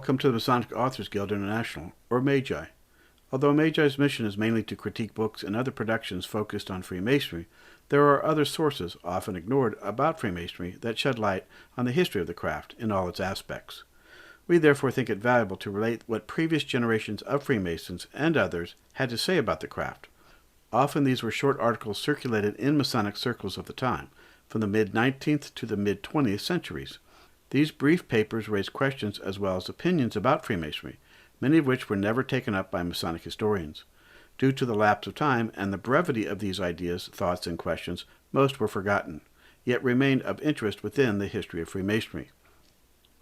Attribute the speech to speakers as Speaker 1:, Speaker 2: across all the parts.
Speaker 1: Welcome to the Masonic Authors Guild International, or MAGI. Although MAGI's mission is mainly to critique books and other productions focused on Freemasonry, there are other sources, often ignored, about Freemasonry that shed light on the history of the craft in all its aspects. We therefore think it valuable to relate what previous generations of Freemasons and others had to say about the craft. Often these were short articles circulated in Masonic circles of the time, from the mid-19th to the mid-20th centuries. These brief papers raised questions as well as opinions about Freemasonry, many of which were never taken up by Masonic historians. Due to the lapse of time and the brevity of these ideas, thoughts, and questions, most were forgotten, yet remained of interest within the history of Freemasonry.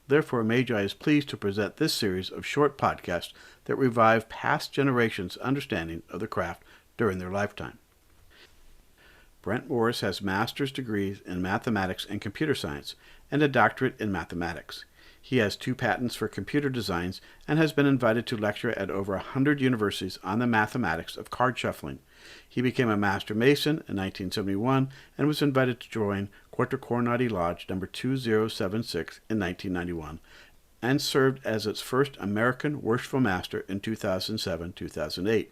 Speaker 1: Therefore, MAGI is pleased to present this series of short podcasts that revive past generations' understanding of the craft during their lifetime. Brent Morris has master's degrees in mathematics and computer science and a doctorate in mathematics. He has 2 patents for computer designs and has been invited to lecture at over 100 universities on the mathematics of card shuffling. He became a Master Mason in 1971 and was invited to join Quarter Coronati Lodge number 2076 in 1991 and served as its first American Worshipful Master in 2007-2008.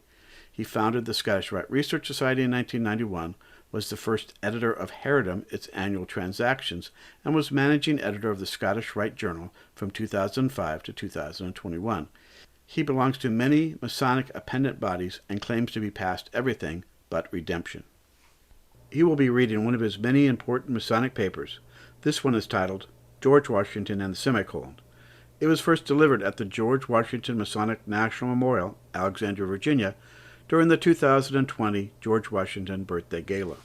Speaker 1: He founded the Scottish Rite Research Society in 1991, was the first editor of Heredom, its annual transactions, and was managing editor of the Scottish Rite Journal from 2005 to 2021. He belongs to many Masonic appendant bodies and claims to be past everything but redemption. He will be reading one of his many important Masonic papers. This one is titled George Washington and the Semicolon. It was first delivered at the George Washington Masonic National Memorial, Alexandria, Virginia, during the 2020 George Washington Birthday Gala.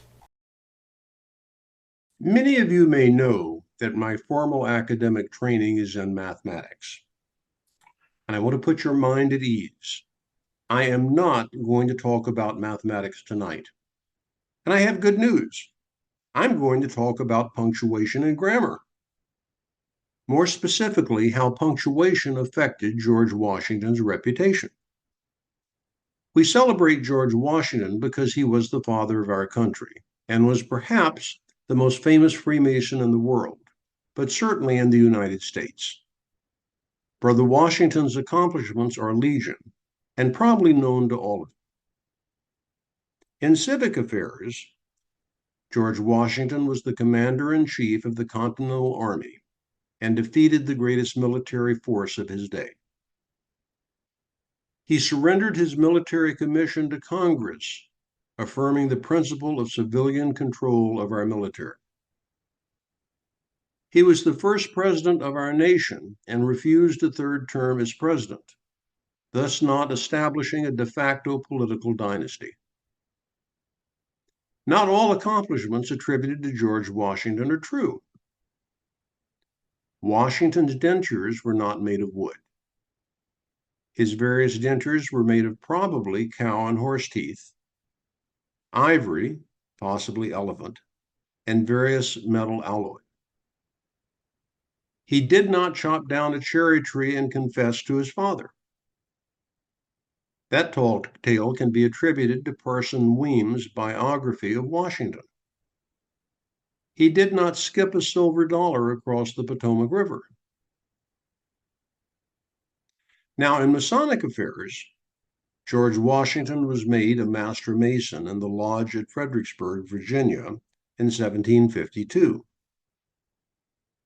Speaker 2: Many of you may know that my formal academic training is in mathematics. And I want to put your mind at ease. I am not going to talk about mathematics tonight. And I have good news. I'm going to talk about punctuation and grammar. More specifically, how punctuation affected George Washington's reputation. We celebrate George Washington because he was the father of our country and was perhaps the most famous Freemason in the world, but certainly in the United States. Brother Washington's accomplishments are legion and probably known to all of you. In civic affairs, George Washington was the commander-in-chief of the Continental Army and defeated the greatest military force of his day. He surrendered his military commission to Congress, affirming the principle of civilian control of our military. He was the first president of our nation and refused a 3rd term as president, thus not establishing a de facto political dynasty. Not all accomplishments attributed to George Washington are true. Washington's dentures were not made of wood. His various dentures were made of probably cow and horse teeth, ivory, possibly elephant, and various metal alloy. He did not chop down a cherry tree and confess to his father. That tale can be attributed to Parson Weems' biography of Washington. He did not skip a silver dollar across the Potomac River. Now, in Masonic affairs, George Washington was made a Master Mason in the Lodge at Fredericksburg, Virginia, in 1752.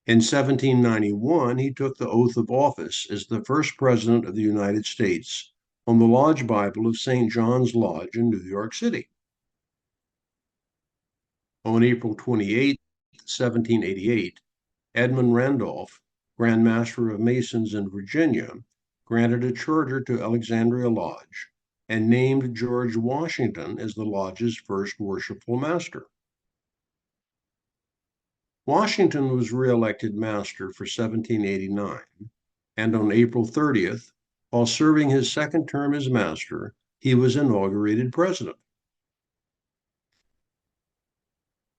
Speaker 2: In 1791, he took the oath of office as the first president of the United States on the Lodge Bible of St. John's Lodge in New York City. On April 28, 1788, Edmund Randolph, Grand Master of Masons in Virginia, granted a charter to Alexandria Lodge and named George Washington as the lodge's first worshipful master. Washington was re-elected master for 1789, and on April 30th, while serving his 2nd term as master, he was inaugurated president.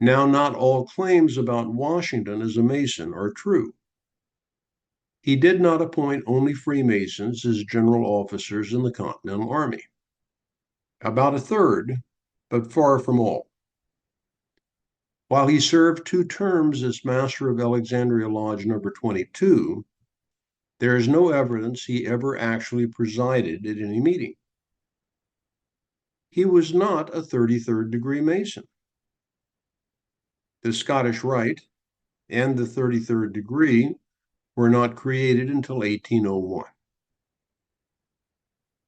Speaker 2: Now, not all claims about Washington as a Mason are true. He did not appoint only Freemasons as general officers in the Continental Army. About a 1/3, but far from all. While he served 2 terms as Master of Alexandria Lodge number 22, There is no evidence he ever actually presided at any meeting. He was not a 33rd degree Mason. The Scottish Rite and the 33rd degree were not created until 1801.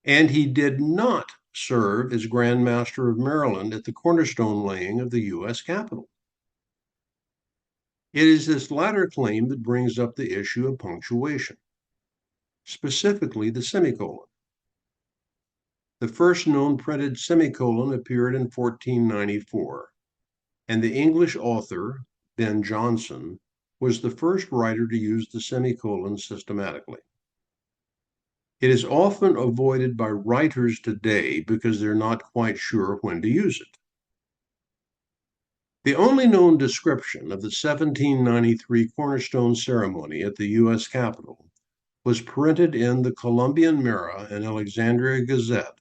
Speaker 2: And he did not serve as Grand Master of Maryland at the cornerstone laying of the U.S. Capitol. It is this latter claim that brings up the issue of punctuation, specifically the semicolon. The first known printed semicolon appeared in 1494, and the English author, Ben Jonson, was the first writer to use the semicolon systematically. It is often avoided by writers today because they're not quite sure when to use it. The only known description of the 1793 cornerstone ceremony at the U.S. Capitol was printed in the Columbian Mirror and Alexandria Gazette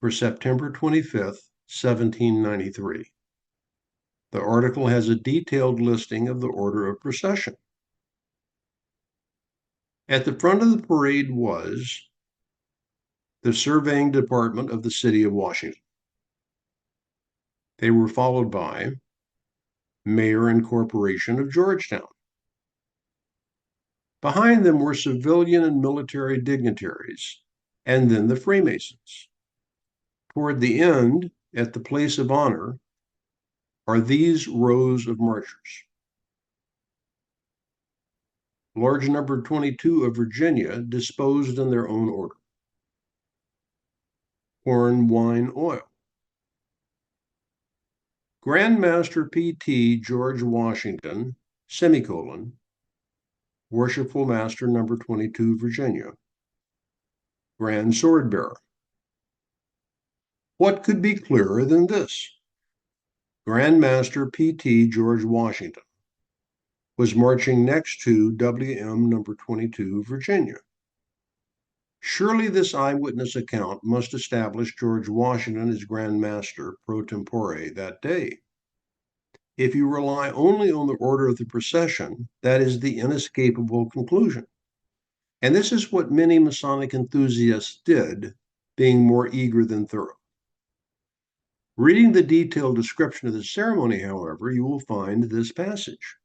Speaker 2: for September 25th, 1793. The article has a detailed listing of the order of procession. At the front of the parade was the surveying department of the city of Washington. They were followed by Mayor and Corporation of Georgetown. Behind them were civilian and military dignitaries, and then the Freemasons. Toward the end, at the place of honor, are these rows of marchers. Large number 22 of Virginia disposed in their own order. Corn, wine, oil. Grand Master P.T. George Washington, semicolon, Worshipful Master number 22, Virginia. Grand Sword Bearer. What could be clearer than this? Grand Master P.T. George Washington was marching next to W.M. number 22, Virginia. Surely this eyewitness account must establish George Washington as Grand Master pro tempore that day. If you rely only on the order of the procession, that is the inescapable conclusion. And this is what many Masonic enthusiasts did, being more eager than thorough. Reading the detailed description of the ceremony, however, you will find this passage.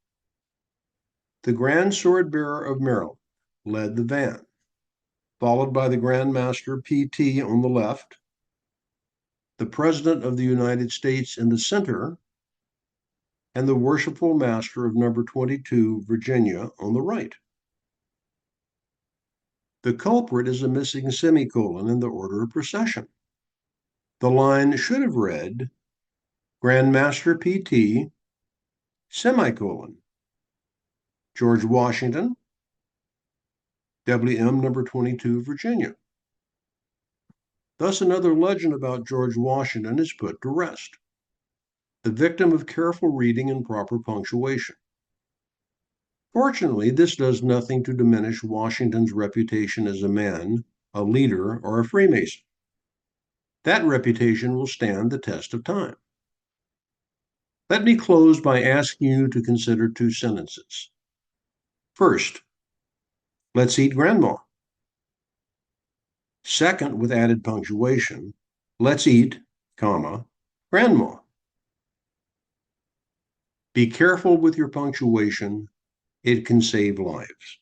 Speaker 2: The Grand Sword Bearer of Maryland led the van, followed by the Grand Master P.T. on the left, the President of the United States in the center, and the Worshipful Master of number 22, Virginia, on the right. The culprit is a missing semicolon in the order of procession. The line should have read, Grand Master P.T., semicolon, George Washington, W.M. number 22, Virginia. Thus, another legend about George Washington is put to rest, the victim of careful reading and proper punctuation. Fortunately, this does nothing to diminish Washington's reputation as a man, a leader, or a Freemason. That reputation will stand the test of time. Let me close by asking you to consider two sentences. First, let's eat grandma. Second, with added punctuation, let's eat, comma, grandma. Be careful with your punctuation. It can save lives.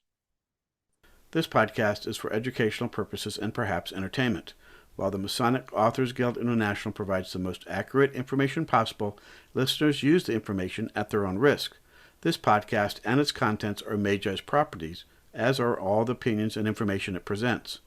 Speaker 1: This podcast is for educational purposes and perhaps entertainment. While the Masonic Authors Guild International provides the most accurate information possible, listeners use the information at their own risk. This podcast and its contents are MAGI's properties, as are all the opinions and information it presents.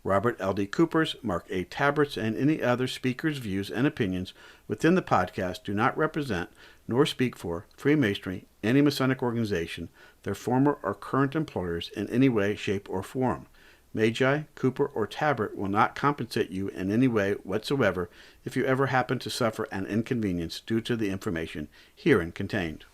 Speaker 1: Robert L.D. Cooper's, Mark A. Tabert's, and any other speakers' views and opinions within the podcast do not represent nor speak for Freemasonry, any Masonic organization, their former or current employers in any way, shape, or form. MAGI, Cooper, or Tabert will not compensate you in any way whatsoever if you ever happen to suffer an inconvenience due to the information herein contained.